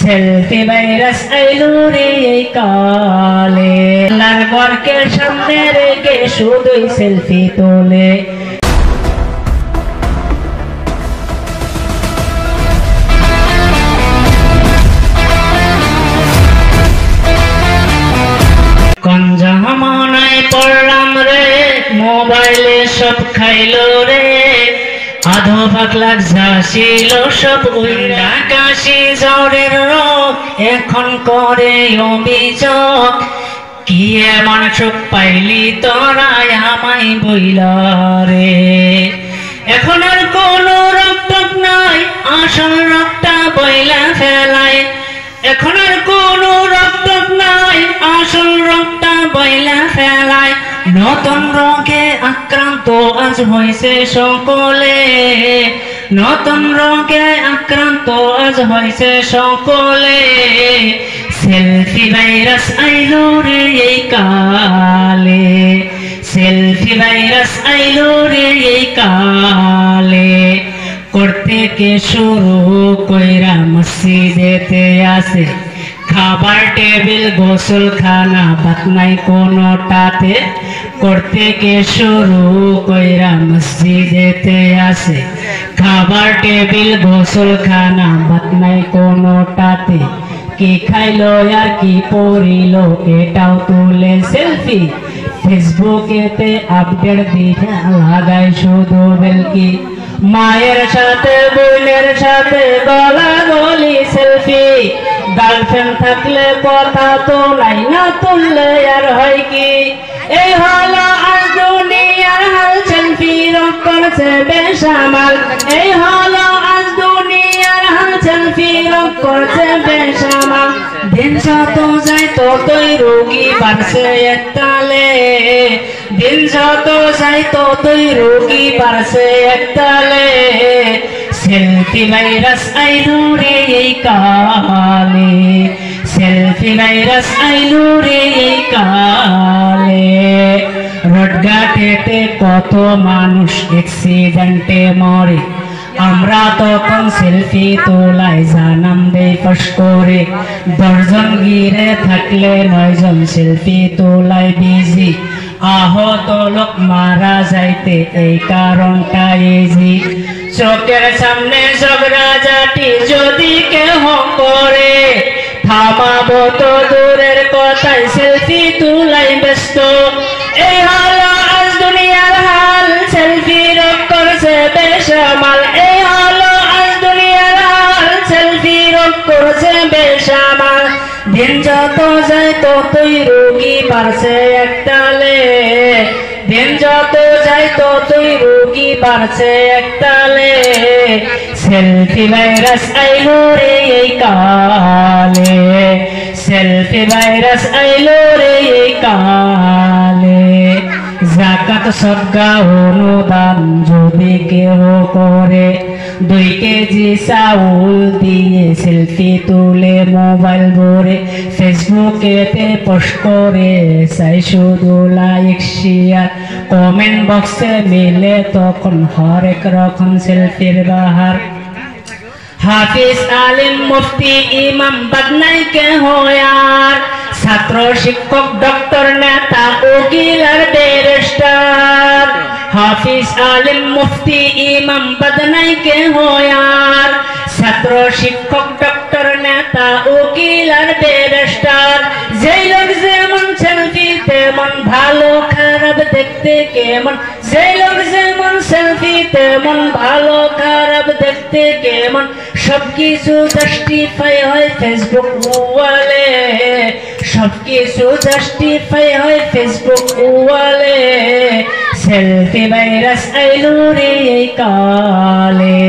Selfie virus আইলো রে এই কালে, আল্লাহর ঘরকে সামনে রেখে শুধুই সেলফি তোলে। কোন জামানায় পড়লাম রে, মোবাইলে সব খাইলো রে, আধো পাগলা ঝাঁসিল সব উইরা কাশি জ্বরের রোগ, এখন করে অভিযোগ। কি এমন সুখ পাইলি তোরা আমায় বইলা রে, এখন আর কোনো রক্ত নাই, আসল রক্তটা বইলা ফেলায়। এখন আর কোনো রক্ত নাই, আসল রক্তটা বইলা ফেলায়। নতুন রোগে আক্রান্ত আজ হয়েছে সকলে, নতুন রোগে আক্রান্ত আজ হয়েছে সকলে। সেলফি ভাইরাস আইলো রে এই কালে, সেলফি ভাইরাস আইলো রে এই কালে। করতে কে শুরু কইরা মসজিদেতে আসে, খাবার টেবিল গোসলখানা বাত নাই কোনোটাতে। করতে কে শুরু কইরা মসজিদেতে আসে, খাবার টেবিল গোসলখানা বাত নাই কোনোটাতে। কি খাইলো আর কি পড়িলো এটাও তুলে সেলফি, ফেসবুকেতে আপডেট দিয়ে লাগাই শুধু বেলকি। মায়ের সাথে বোনের সাথে গলাগলি সেলফি, গার্লফ্রেন্ড থাকলে কথা তো নাই, না তুললে আর হয় কি। এই হলো আজ দুনিয়ার হাল, সেলফি রোগ করছে বেসামাল। এই হলো আজ দুনিয়ার হাল, সেলফি রোগ করছে বেসামাল। দিন যত যায় ততই রোগী বাড়ছে একতালে, দিন যত যায় ততই রোগী বাড়ছে একতালে। সেলফি ভাইরাস আইলো রে এই কালে, সেলফি ভাইরাস আইলো রে এই কালে। রোডঘাটেতে কত মানুষ অ্যাক্সিডেন্টে মরে, আমরা তখন সেলফি তোলাই জানাম দেই ফস করে। 10 জন ঘিরে থাকলে 9 জন সেলফি তোলাই বিজি, আহত লোক মারা যাইতে এই কারণটা ইজি। চোখের সামনে ঝগড়াঝাটি যদি কেহ করে, থামাবো তো দূরের কথায় সেলফি তুলাই ব্যস্ত। এই হলো আজ দুনিয়ার হাল, সেলফি রোগ করছে বেসামাল। এই হলো আজ দুনিয়ার হাল, সেলফি রোগ করছে বেসামাল। দিন যত যায় ততই রোগী বাড়ছে একতালে, দিন যত যায় ততই রোগী বাড়ছে একতালে। সেলফি ভাইরাস আইলো রে এই কালে, সেলফি ভাইরাস আইলো রে এই কালে। যাকাত সদকা অনুদান যদি কেহ করে, 2 কেজি চাউল দিয়ে সেলফি তুলে মোবাইল ভরে, ফেসবুকেতে পোস্ট করে চাই শুধু লাইক শেয়ার। কমেন্ট বক্সে মিলে তখন হরেক রকম সেলফির বাহার। হাফিজ আলিম মুফতি ইমাম বাদনাই কেহ আর, ছাত্র শিক্ষক ডক্টর নেতা উকিল আর ব্যারিস্টার। হাফিজ আলিম মুফতি ইমাম বাদনাই কেহ আর, ছাত্র শিক্ষক ডক্টর নেতা উকিল আর ব্যারিস্টার। যেই লোক যেমন সেলফি তেমন ভালো খারাপ দেখতে কেমন, যেই লোক যেমন সেলফি তেমন ভালো খারাপ দেখতে কেমন। সবকিছু জাস্টিফাই হয় ফেসবুক ওয়ালে, সবকিছু জাস্টিফাই হয় ফেসবুক ওয়ালে। সেলফি ভাইরাস আইলো রে এই কালে,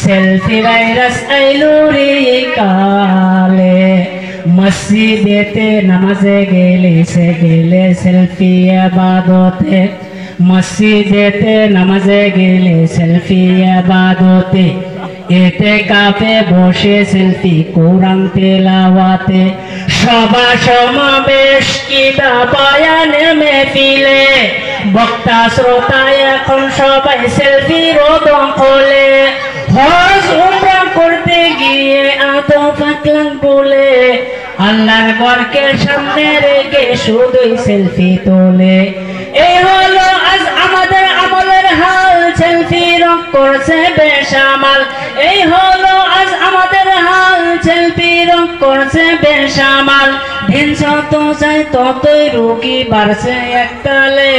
সেলফি ভাইরাস আইলো রে এই কালে। মসজিদেতে নামাজে গেলে সে গেলে সেলফি ইবাদতে, মসজিদেতে নামাজে গেলে সেলফি ইবাদতে। এতে কাপে বসে সেলফি কোরআন তেলাওয়াতে, সভা সমাবেশ কিবা বয়ানে মেহফিলে, বক্তা শ্রোতা এখন সবাই সেলফি রোদন খোলে। হজ উমরা করতে গিয়ে আতো পাকলাম বলে আল্লাহর ঘরকে সামনে রেখে শুধুই সেলফি তোলে। এই হলো আজ আমাদের আমলের হাল, সেলফি রং করছে বেসামাল। এই হলো আজ আমাদের হাল, সেলফি রং করছে বেসামাল। দিন যত যায় ততই রোগী বাড়ছে একতালে,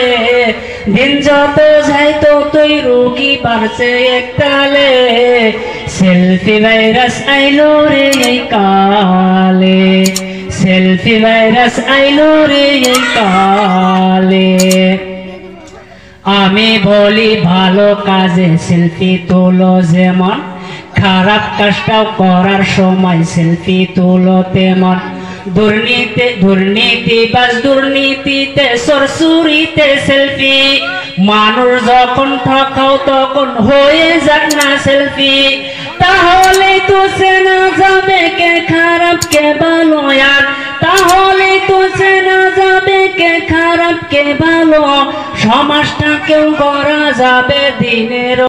দিন যত যায় ততই রোগী বাড়ছে একতালে। সেলফি ভাইরাস আইলো রে এই কালে, সেলফি ভাইরাস আইলো রে এই কালে। আমি বলি ভালো কাজে সেলফি তোলো যেমন, খারাপ কাজটাও করার সময় সেলফি তোলো তেমন। দুর্নীতিতে সরসুরিতে সেলফি, মানুষ যখন ঠকাও তখন হয়ে যাক না সেলফি। তাহলে তো চেনা যাবে কে খারাপ কে ভালো, আর তাহলে তো চেনা যাবে কে খারাপ কে ভালো। সমাজটাকেও করা যাবে দিনের